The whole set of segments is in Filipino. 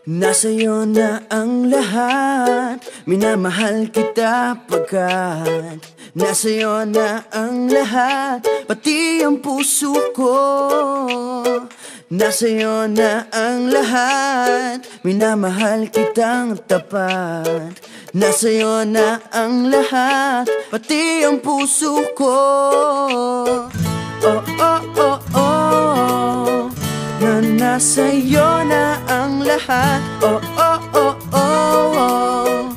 Nasa'yo na ang lahat, minamahal kita pagkat nasa'yo na ang lahat, pati ang puso ko. Nasa'yo na ang lahat, minamahal kitang tapat. Nasa'yo na ang lahat, pati ang puso ko. Oh, oh, oh, oh, na nasa'yo na ang lahat. Oh, oh, oh, oh, oh,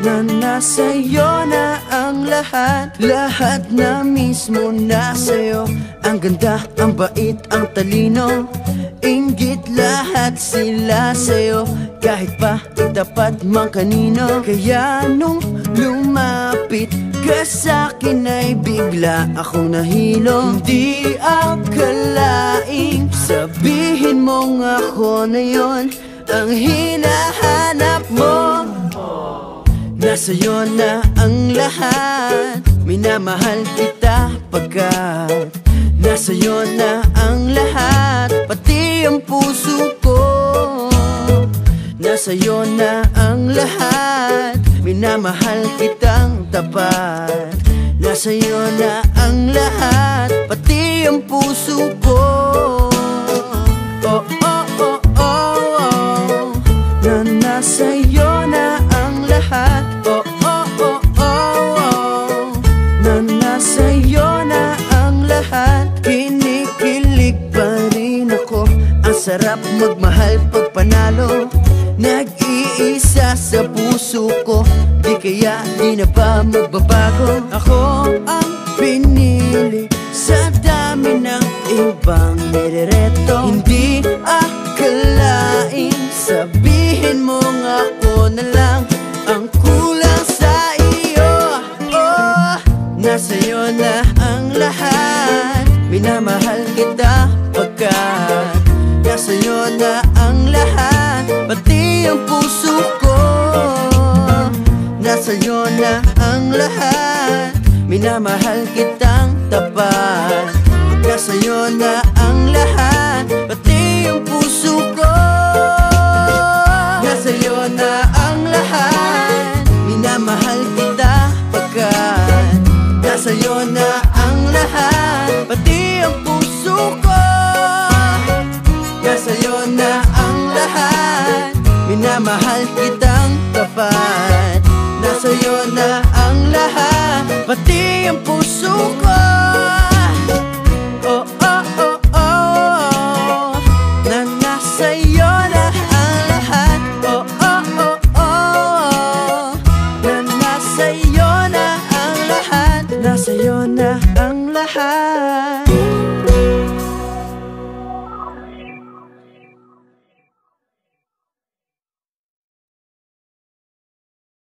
na nasa'yo na ang lahat. Lahat na mismo nasa'yo. Ang ganda, ang bait, ang talino, inggit lahat sila sa'yo. Kahit pa itapat mang kanino. Kaya nung lumapit ka sa'kin ay bigla akong nahilo. Hindi akalaing sabihin mong ako na yon ang hinahanap mo. Nasa'yo na ang lahat, minamahal kita pagkat nasa'yo na ang lahat, pati ang puso ko. Nasa'yo na ang lahat, minamahal kitang tapat. Nasa'yo na ang lahat, pati ang puso ko. Oh, oh, oh, oh, oh, na nasa'yo na ang lahat. Oh, oh, oh, oh, oh, na nasa'yo na ang lahat. Kinikilig pa rin ako, ang sarap magmahal pag panalo. Nag-iisa sa puso ko, di kaya di na ba magbabago. Ako ang pinili sa dami ng ibang nirereto. Hindi akalaing sabihin mong ako na lang ang kulang sa iyo. Oh, nasa'yo na ang lahat, minamahal kita pagkat nasa'yo na ang lahat, pati ang puso ko. Nasa'yo na ang lahat, minamahal kitang tapat. Nasa'yo na ang lahat, pati ang puso ko. Nasa'yo na ang lahat, minamahal kita pagkat nasa'yo na ang lahat, pati ang puso ko. Nasa'yo na ang lahat, minamahal kitang tapat. Nasa'yo na ang lahat, pati ang puso ko. Oh, oh, oh, oh, na nasa'yo na ang lahat. Oh, oh, oh, oh, na nasa'yo na ang lahat. Nasa'yo na